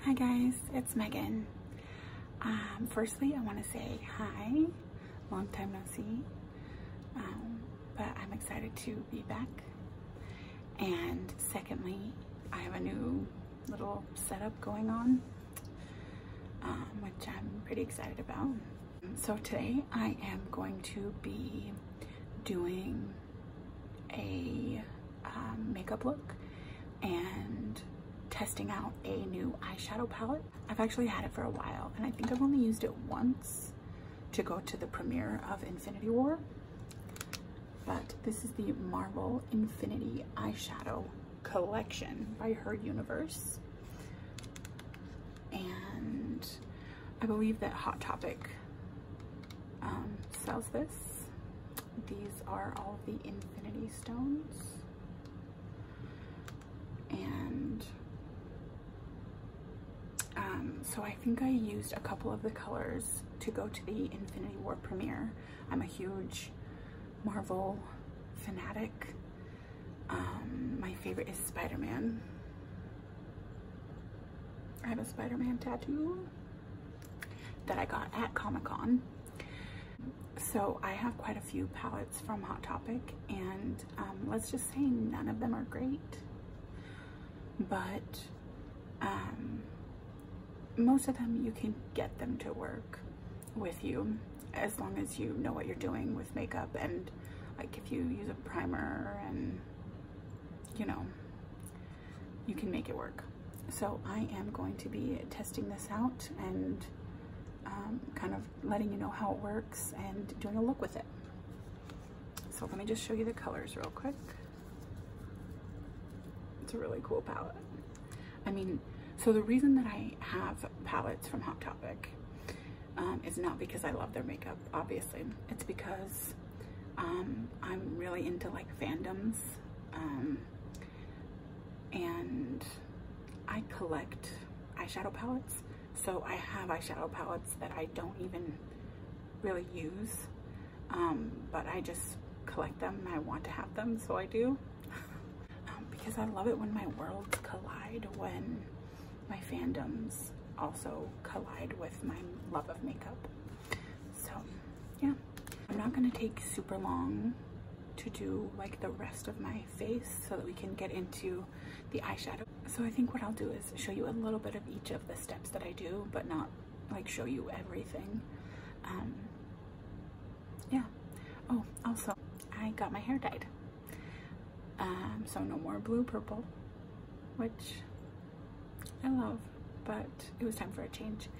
Hi guys, it's Megan. Firstly, I want to say hi. Long time no see. But I'm excited to be back. And secondly, I have a new little setup going on, which I'm pretty excited about. So today I am going to be doing a makeup look and testing out a new eyeshadow palette. I've actually had it for a while and I think I've only used it once to go to the premiere of Infinity War. But this is the Marvel Infinity Eyeshadow Collection by Her Universe. And I believe that Hot Topic sells this. These are all of the Infinity Stones. And so I think I used a couple of the colors to go to the Infinity War premiere. I'm a huge Marvel fanatic. My favorite is Spider-Man. I have a Spider-Man tattoo that I got at Comic-Con. So I have quite a few palettes from Hot Topic, and let's just say none of them are great, but most of them you can get them to work with you as long as you know what you're doing with makeup, and like if you use a primer and you know, you can make it work. So I am going to be testing this out and kind of letting you know how it works and doing a look with it. So let me just show you the colors real quick. It's a really cool palette. I mean, so the reason that I have palettes from Hot Topic is not because I love their makeup, obviously. It's because I'm really into like fandoms, and I collect eyeshadow palettes. So I have eyeshadow palettes that I don't even really use, but I just collect them and I want to have them, so I do. Because I love it when my worlds collide, when my fandoms also collide with my love of makeup. So yeah, I'm not gonna take super long to do like the rest of my face so that we can get into the eyeshadow. So I think what I'll do is show you a little bit of each of the steps that I do, but not like show you everything. Yeah. Oh, also I got my hair dyed. So no more blue purple, which I love, but it was time for a change,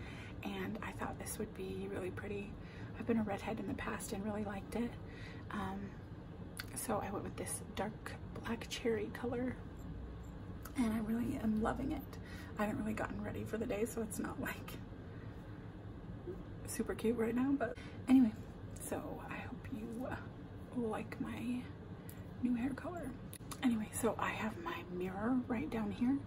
and I thought this would be really pretty. I've been a redhead in the past and really liked it, so I went with this dark black cherry color, and I really am loving it. I haven't really gotten ready for the day, so it's not like super cute right now, but anyway, so I hope you like my new hair color. Anyway, so I have my mirror right down here,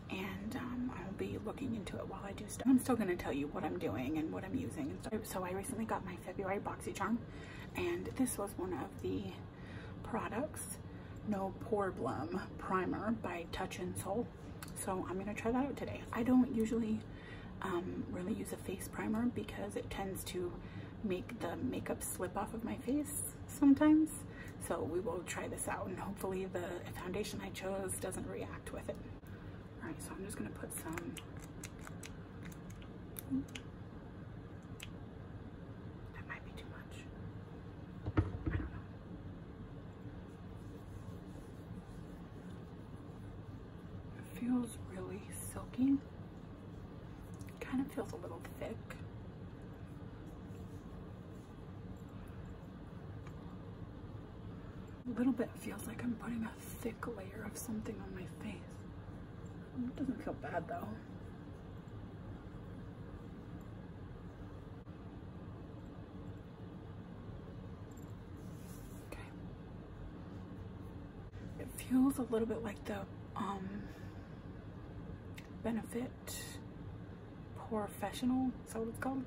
and I'll be looking into it while I do stuff. I'm still going to tell you what I'm doing and what I'm using and stuff. So I recently got my February BoxyCharm, and this was one of the products, No Problem Primer by Touch in Soul. So I'm going to try that out today. I don't usually really use a face primer because it tends to make the makeup slip off of my face sometimes. So we will try this out, and hopefully the foundation I chose doesn't react with it. All right, so I'm just gonna put some. That might be too much. I don't know. It feels really silky. Kind of feels a little thick. A little bit feels like I'm putting a thick layer of something on my face. It doesn't feel bad though. Okay. It feels a little bit like the Benefit Professional, is that what it's called?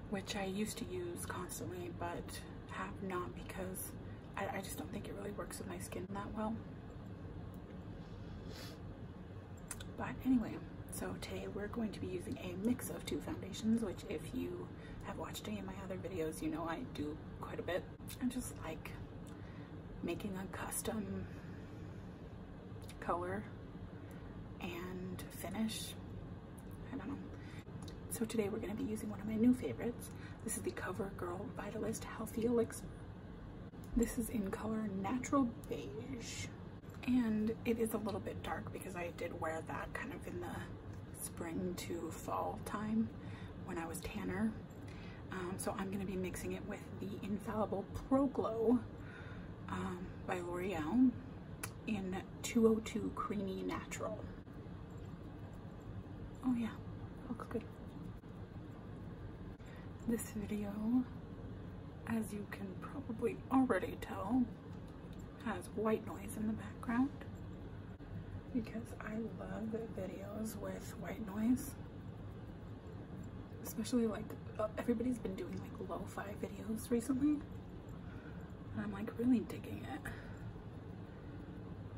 Which I used to use constantly, but have not because I just don't think it really works with my skin that well. But anyway, So today we're going to be using a mix of two foundations, which if you have watched any of my other videos, you know I do quite a bit. I just like making a custom color and finish. I don't know. So today we're going to be using one of my new favorites. This is the CoverGirl Vitalist Healthy Elixir. This is in color Natural Beige. And it is a little bit dark because I did wear that kind of in the spring to fall time when I was tanner. So I'm going to be mixing it with the Infallible Pro Glow by L'Oreal in 202 Creamy Natural. Oh yeah, looks good. This video, as you can probably already tell, has white noise in the background because I love videos with white noise, especially like everybody's been doing like lo-fi videos recently, and I'm like really digging it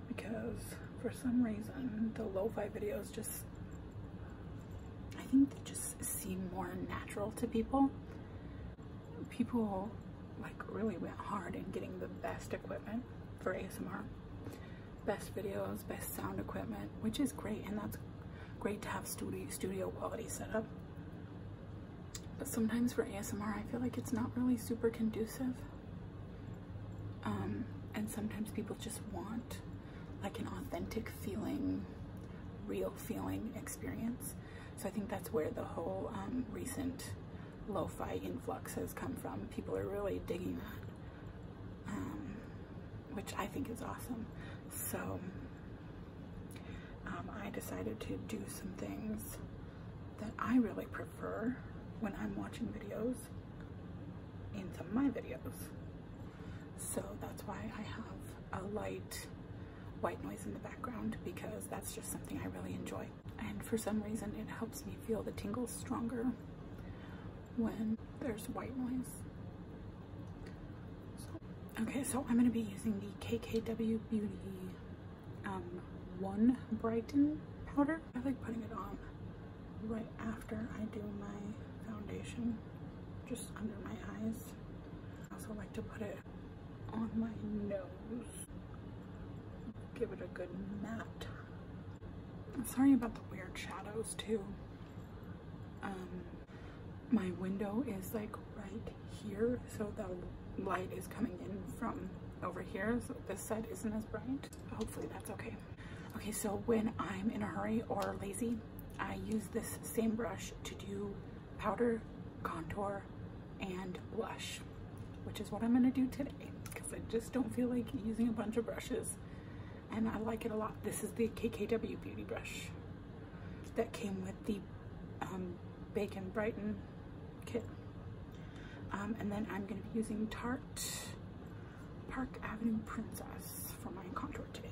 because for some reason the lo-fi videos just, I think they just seem more natural to people. People like really went hard in getting the best equipment for ASMR, best videos, best sound equipment, which is great, and that's great to have studio quality setup. But sometimes for ASMR, I feel like it's not really super conducive. And sometimes people just want like an authentic feeling, real feeling experience. So I think that's where the whole recent lo-fi influx has come from. People are really digging that, which I think is awesome. So I decided to do some things that I really prefer when I'm watching videos in some of my videos. So that's why I have a light white noise in the background, because that's just something I really enjoy. And for some reason it helps me feel the tingles stronger when there's white noise. Okay, so I'm going to be using the KKW Beauty 1 Brighten powder. I like putting it on right after I do my foundation, just under my eyes. I also like to put it on my nose, give it a good matte. I'm sorry about the weird shadows too. My window is like right here, so the light is coming in from over here, so this side isn't as bright. Hopefully that's okay. Okay, so when I'm in a hurry or lazy, I use this same brush to do powder, contour, and blush, which is what I'm gonna do today because I just don't feel like using a bunch of brushes, and I like it a lot. This is the KKW Beauty brush that came with the Bake and Brighten kit. And then I'm going to be using Tarte Park Avenue Princess for my contour today.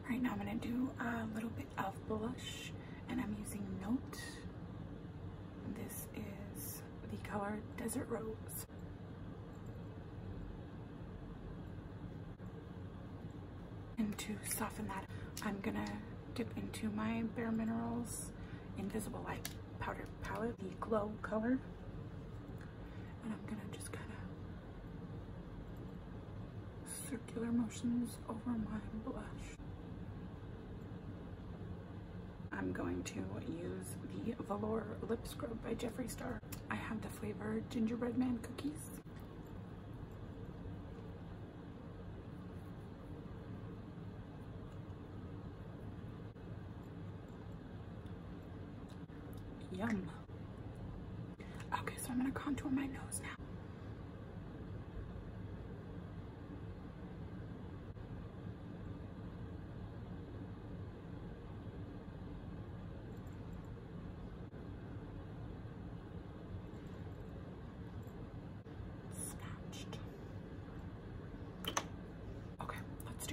Right now I'm going to do a little bit of blush, and I'm using Note. This is the color Desert Rose. And to soften that, I'm going to dip into my Bare Minerals Invisible Light Powder Palette, the Glow color. And I'm going to just kind of circular motions over my blush. I'm going to use the Velour Lip Scrub by Jeffree Star. I have the flavor Gingerbread Man Cookies. Yum. Okay, so I'm going to contour my nose now.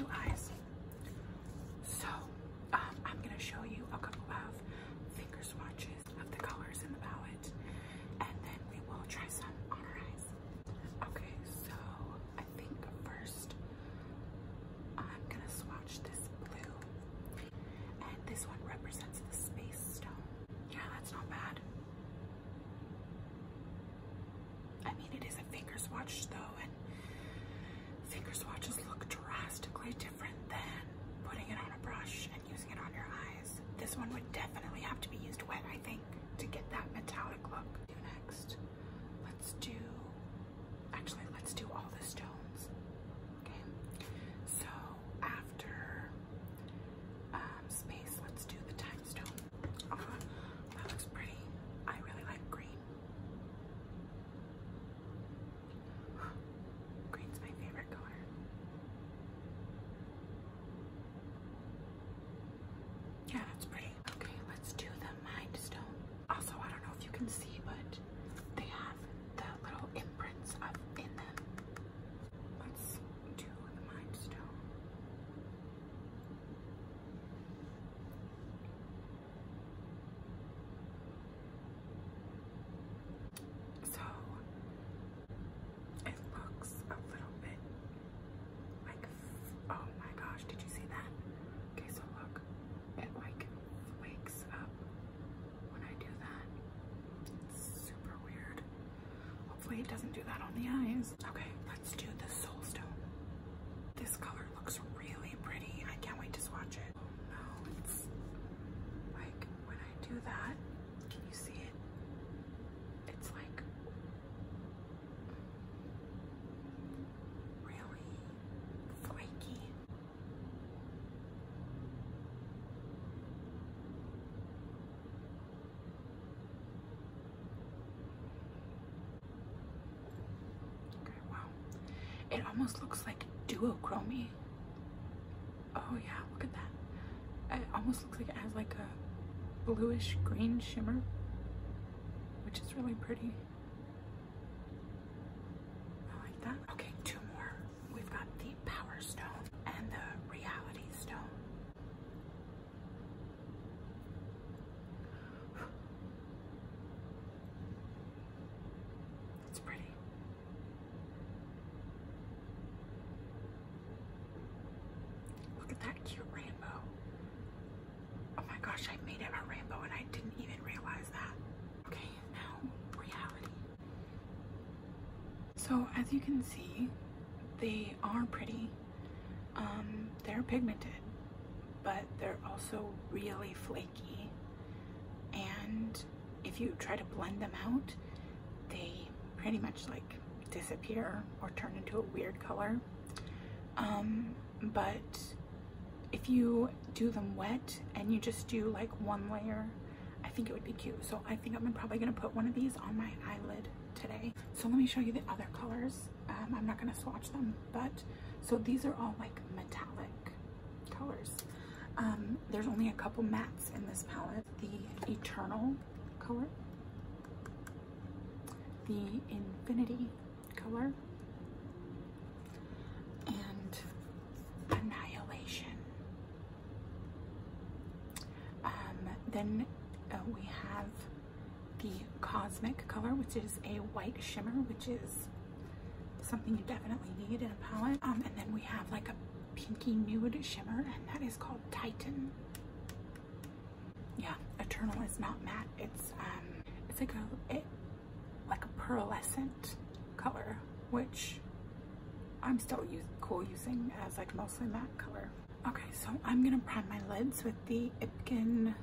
do eyes. So I'm gonna show you a couple of finger swatches of the colors in the palette, and then we will try some on our eyes. Okay, so I think first I'm gonna swatch this blue, and this one represents the space stone. Yeah, that's not bad. I mean, it is a finger swatch though, and finger swatches look drastically different than putting it on a brush and using it on your eyes. This one would definitely have to be used wet, I think, to get that metallic look. Next, let's do all the stones. Okay, so after space, let's do the time stone. That looks pretty. I really like green. Green's my favorite color. Yeah, that's pretty. Okay, let's do the mind stone. Also, I don't know if you can see, but they have the little imprints in them. Let's do the mind stone. So it looks a little bit like, oh my gosh, did you see that? Okay, so look, it like flakes up when I do that. It's super weird. Hopefully it doesn't do that on the eyes. Okay, let's do the soul stone. This color looks really pretty. I can't wait to swatch it. Oh no, it's like when I do that, can you see it? It's like really flaky. Okay, wow. It almost looks like duochrome. Oh yeah, look at that. It almost looks like it has like a bluish green shimmer, which is really pretty. I like that. Okay, two more. We've got the power stone and the reality stone. It's pretty. Look at that cute rainbow. Oh my gosh, I made it a rainbow and I didn't even realize that. Okay, now reality. So as you can see, they are pretty. They're pigmented, but they're also really flaky. And if you try to blend them out, they pretty much like disappear or turn into a weird color. But if you do them wet and you just do like one layer, I think it would be cute. So I think I'm probably gonna put one of these on my eyelid today. So let me show you the other colors. I'm not gonna swatch them, but so these are all like metallic colors. There's only a couple mattes in this palette. The Eternal color, the Infinity color, and Annihilation. Then we have the Cosmic color, which is a white shimmer, which is something you definitely need in a palette. And then we have like a pinky nude shimmer, and that is called Titan. Yeah, Eternal is not matte. It's like a pearlescent color, which I'm still cool using as like mostly matte color. Okay, so I'm gonna prime my lids with the Ipkin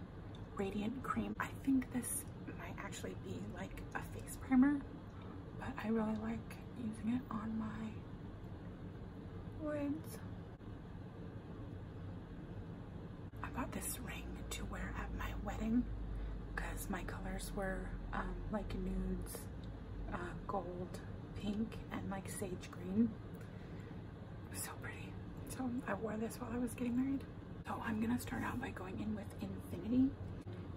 Radiant Cream. I think this might actually be like a face primer, but I really like using it on my lids. I bought this ring to wear at my wedding because my colors were like nudes, gold, pink, and like sage green. So pretty. So I wore this while I was getting married. So I'm gonna start out by going in with Infinity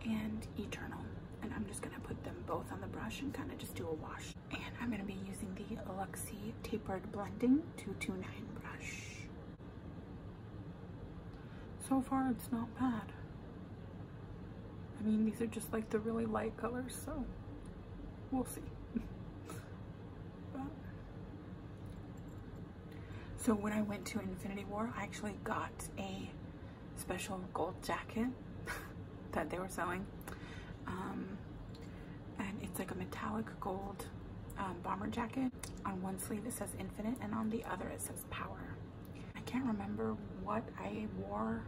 and Eternal, and I'm just gonna put them both on the brush and kind of just do a wash. And I'm gonna be using the Luxie Tapered Blending 229 brush. so far it's not bad. I mean, these are just like the really light colors, so we'll see. But, so when I went to Infinity War, I actually got a special gold jacket that they were selling. And it's like a metallic gold bomber jacket. On one sleeve it says Infinite, and on the other it says Power. I can't remember what I wore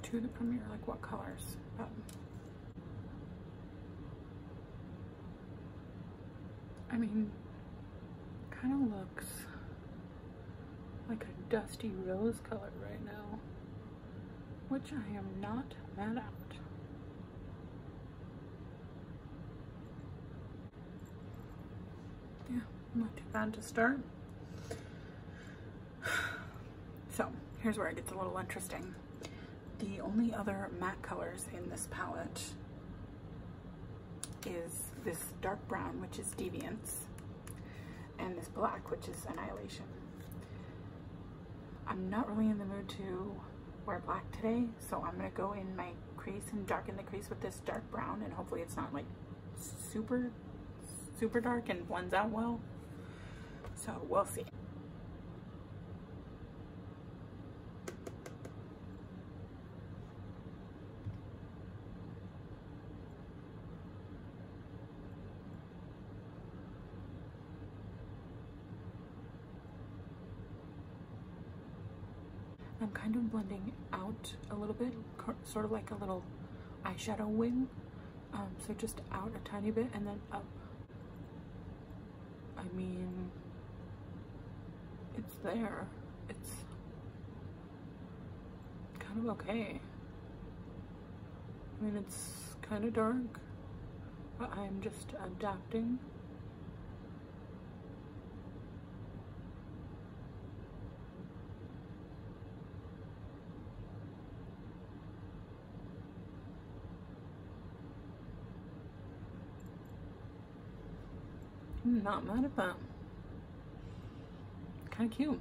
to the premiere, like what colors, but I mean, kind of looks like a dusty rose color right now, which I am not mad at. Yeah, not too bad to start. So here's where it gets a little interesting. The only other matte colors in this palette is this dark brown, which is Deviance, and this black, which is Annihilation. I'm not really in the mood to wear black today, so I'm gonna go in my crease and darken the crease with this dark brown, and hopefully it's not like super dark and blends out well. So we'll see. I'm kind of blending out a little bit, sort of like a little eyeshadow wing. So just out a tiny bit and then up. I mean, it's there. It's kind of okay. I mean, it's kind of dark, but I'm just adapting. I'm not mad at that. Kind of cute.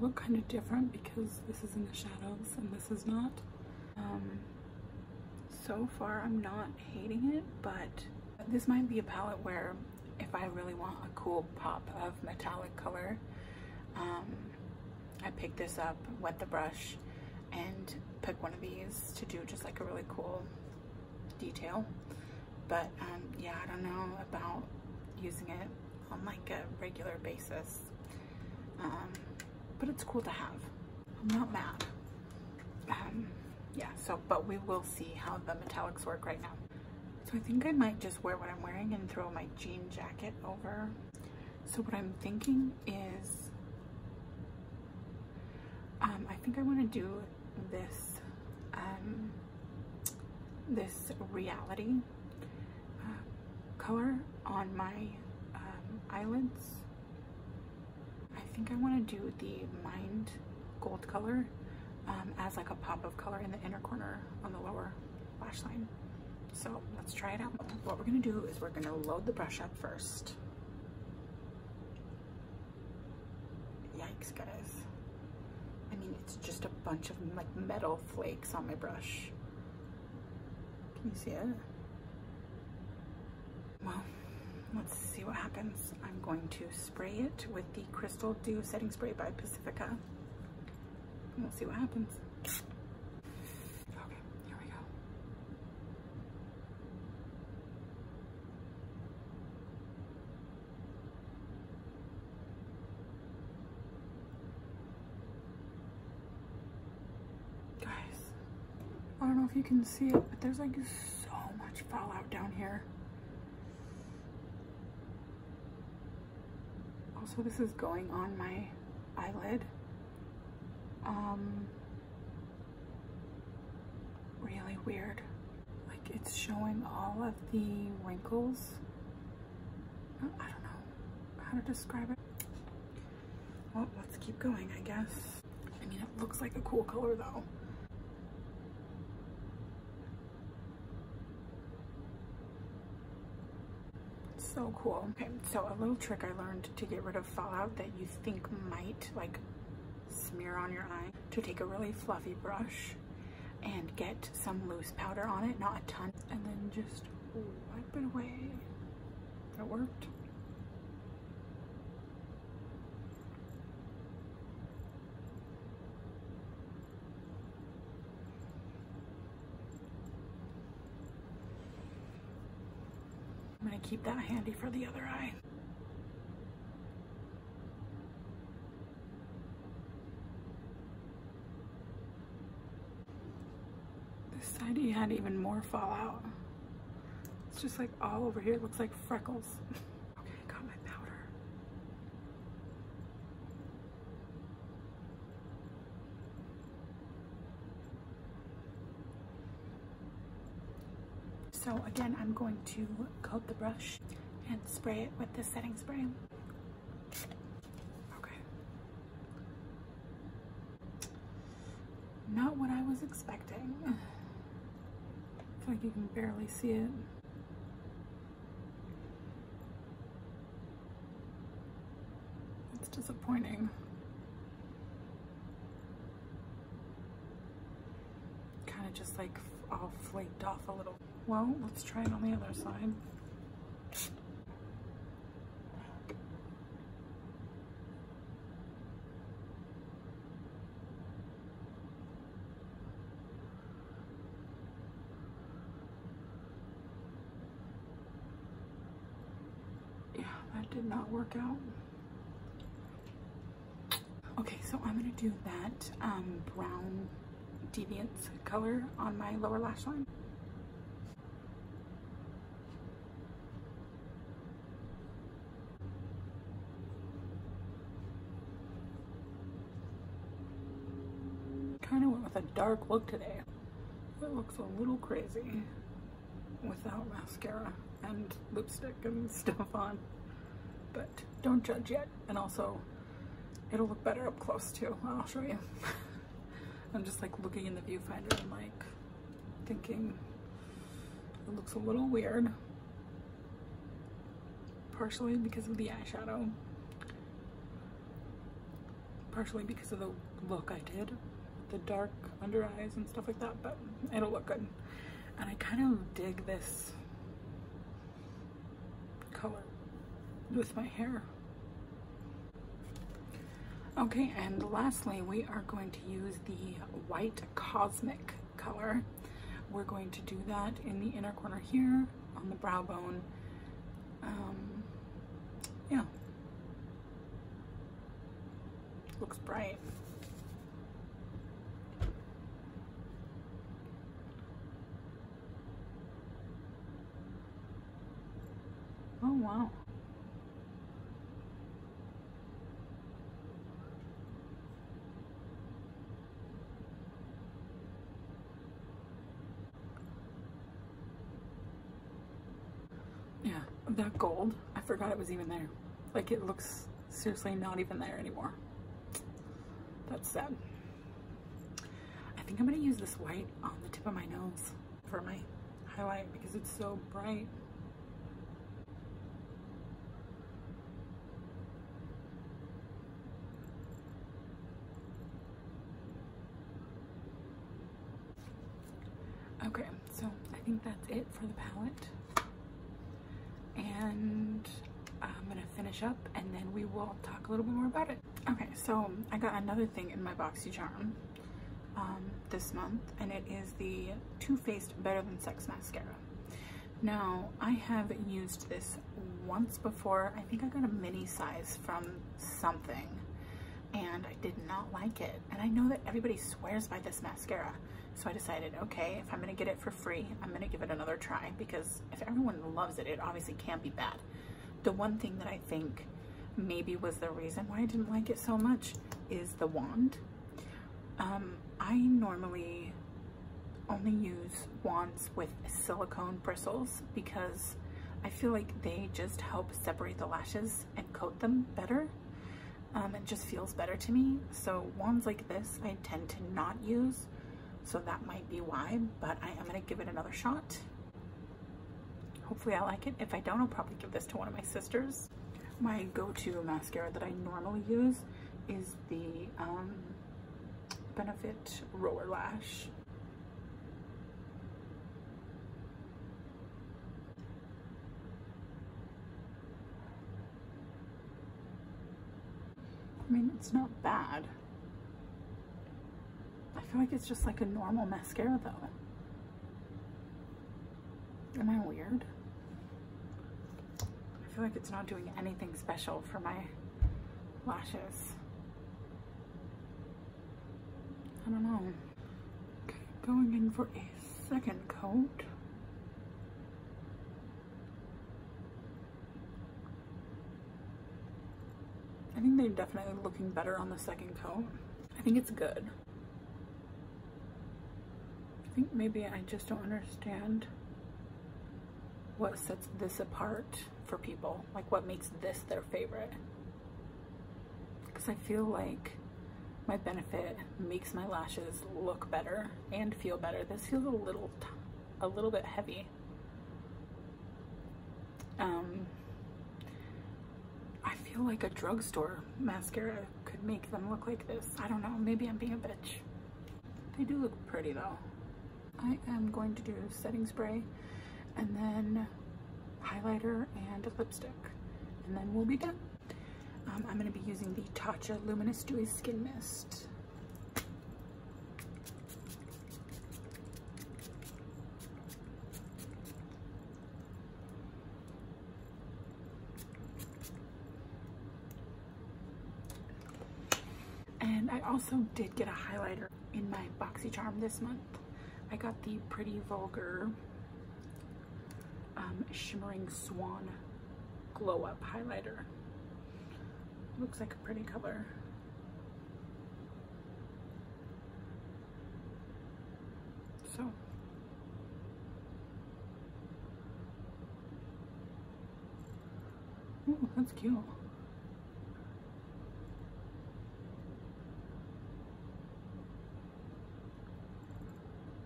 Look kind of different because this is in the shadows and this is not. So far I'm not hating it, but this might be a palette where if I really want a cool pop of metallic color, I pick this up, wet the brush, and pick one of these to do just like a really cool detail. But yeah, I don't know about using it on like a regular basis. But it's cool to have. I'm not mad. Yeah, so, but we will see how the metallics work right now. So I think I might just wear what I'm wearing and throw my jean jacket over. So what I'm thinking is, I think I want to do this, this reality color on my eyelids. I think I want to do the Mind gold color as like a pop of color in the inner corner on the lower lash line. So let's try it out. What we're going to do is we're going to load the brush up first. Yikes, guys. I mean, it's just a bunch of like metal flakes on my brush. Can you see it? Well, let's see what happens. I'm going to spray it with the Crystal Dew Setting Spray by Pacifica. And we'll see what happens. Okay, here we go. Guys, I don't know if you can see it, but there's like so much fallout down here. So this is going on my eyelid. Really really weird. Like it's showing all of the wrinkles. I don't know how to describe it. Well, let's keep going, I guess. I mean, it looks like a cool color though. So cool. Okay, so a little trick I learned to get rid of fallout that you think might like smear on your eye, to take a really fluffy brush and get some loose powder on it, not a ton, and then just wipe it away. That worked. I'm gonna keep that handy for the other eye. This side he had even more fallout. It's just like all over here. It looks like freckles. Okay, I got my powder. So again, I'm going to coat the brush and spray it with this setting spray. Okay. Not what I was expecting. I feel like you can barely see it. It's disappointing. Kind of just like all flaked off a little. Well, let's try it on the other side. Yeah, that did not work out. Okay, so I'm gonna do that brown deviance color on my lower lash line. Kind of went with a dark look today. It looks a little crazy without mascara and lipstick and stuff on, but don't judge yet. And also, it'll look better up close too. I'll show you. I'm just like looking in the viewfinder and like thinking it looks a little weird, partially because of the eyeshadow, partially because of the look I did, the dark under eyes and stuff like that, but it'll look good. And I kind of dig this color with my hair. Okay, and lastly, we are going to use the white cosmic color. We're going to do that in the inner corner here on the brow bone. Yeah, looks bright. Oh wow. Yeah, that gold, I forgot it was even there. Like it looks seriously not even there anymore. That's sad. I think I'm gonna use this white on the tip of my nose for my highlight because it's so bright. Okay, so I think that's it for the palette. And I'm gonna finish up and then we will talk a little bit more about it. Okay, so I got another thing in my BoxyCharm this month, and it is the Too Faced Better Than Sex mascara. Now, I have used this once before. I think I got a mini size from something, and I did not like it. And I know that everybody swears by this mascara, so I decided, okay, if I'm gonna get it for free, I'm gonna give it another try, because if everyone loves it, it obviously can't be bad. The one thing that I think maybe was the reason why I didn't like it so much is the wand. I normally only use wands with silicone bristles because I feel like they just help separate the lashes and coat them better. It just feels better to me. So wands like this I tend to not use, so that might be why, but I am gonna give it another shot. Hopefully I like it. If I don't, I'll probably give this to one of my sisters. My go-to mascara that I normally use is the Benefit Roller Lash. I mean, it's not bad. I feel like it's just like a normal mascara though. Am I weird? I feel like it's not doing anything special for my lashes. I don't know. Okay, going in for a second coat. I think they're definitely looking better on the second coat. I think it's good. I think maybe I just don't understand what sets this apart for people. Like what makes this their favorite. Because I feel like my Benefit makes my lashes look better and feel better. This feels a little bit heavy. I feel like a drugstore mascara could make them look like this. I don't know, maybe I'm being a bitch. They do look pretty though. I am going to do setting spray and then highlighter and lipstick, and then we'll be done. I'm going to be using the Tatcha Luminous Dewy Skin Mist. And I also did get a highlighter in my BoxyCharm this month. I got the Pretty Vulgar Shimmering Swan Glow Up highlighter. Looks like a pretty color. So ooh, that's cute.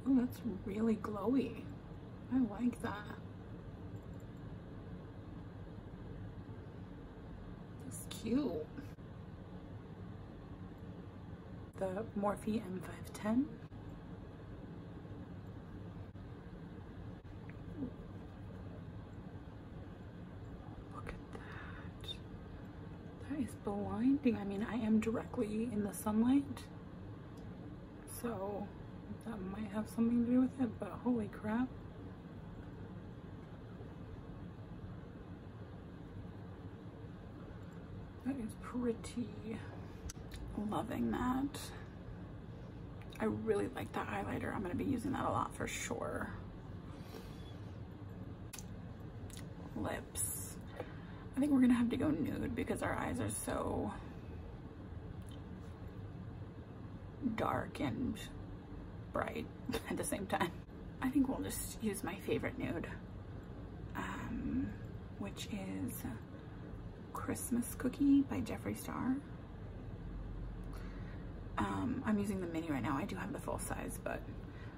Oh, that's really glowy. I like that. That's cute. The Morphe M510. Look at that. That is blinding. I mean, I am directly in the sunlight, so that might have something to do with it, but holy crap. That is pretty. Loving that. I really like that highlighter. I'm going to be using that a lot for sure. Lips. I think we're going to have to go nude because our eyes are so dark and bright at the same time. I think we'll just use my favorite nude, which is Christmas Cookie by Jeffree Star. I'm using the mini right now. I do have the full size, but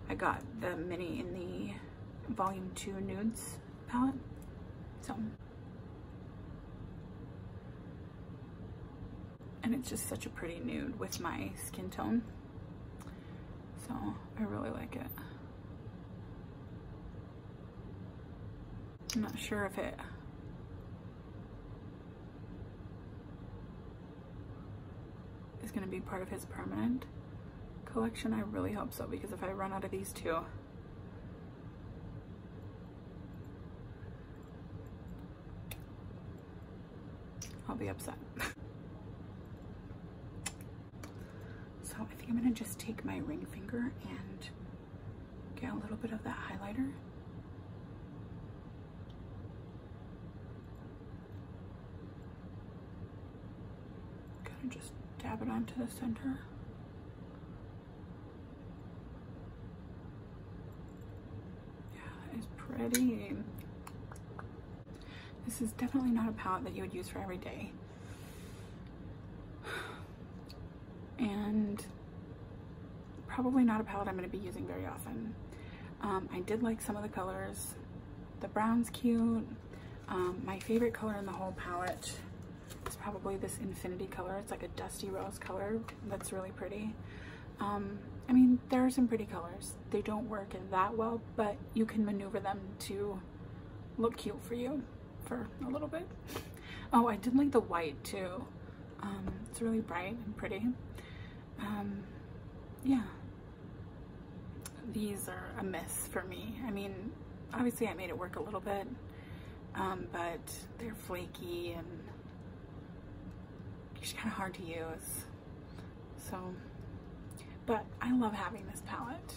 I got the mini in the Volume 2 Nudes palette. So, and it's just such a pretty nude with my skin tone. So I really like it. I'm not sure if it is going to be part of his permanent collection. I really hope so, because if I run out of these two, I'll be upset. So I think I'm going to just take my ring finger and get a little bit of that highlighter. Kind of just dab it onto the center. already. This is definitely not a palette that you would use for every day. And probably not a palette I'm going to be using very often. I did like some of the colors. The brown's cute. My favorite color in the whole palette is probably this Infinity color. It's like a dusty rose color that's really pretty. I mean, there are some pretty colors. They don't work that well, but you can maneuver them to look cute for you for a little bit. Oh, I did like the white too. It's really bright and pretty. Yeah. These are a miss for me. I mean, obviously I made it work a little bit, but they're flaky and just kind of hard to use. So, but I love having this palette.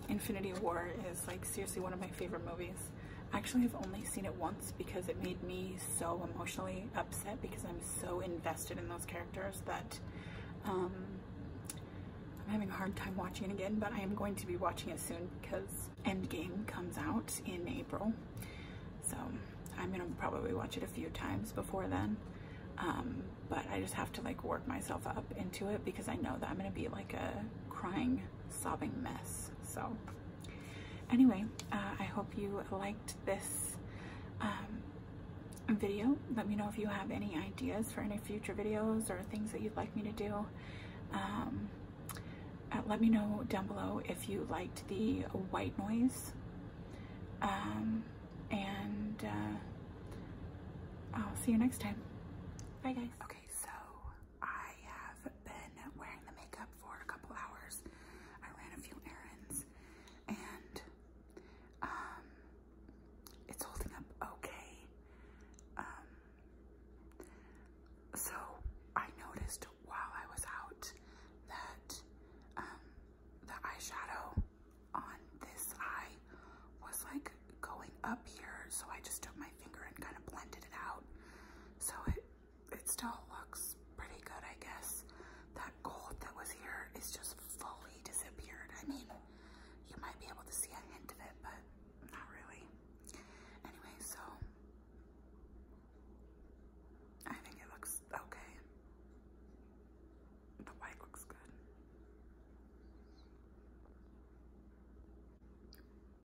Infinity War is like seriously one of my favorite movies. Actually, I've only seen it once because it made me so emotionally upset because I'm so invested in those characters that I'm having a hard time watching it again, but I am going to be watching it soon because Endgame comes out in April. So I'm gonna probably watch it a few times before then. But I just have to like work myself up into it because I know that I'm gonna be like a crying, sobbing mess. So anyway, I hope you liked this video. Let me know if you have any ideas for any future videos or things that you'd like me to do. Let me know down below if you liked the white noise. And I'll see you next time. Bye guys. Okay, so I have been wearing the makeup for a couple hours. I ran a few errands and it's holding up okay. So I noticed while I was out that the eyeshadow on this eye was like going up here, so I just took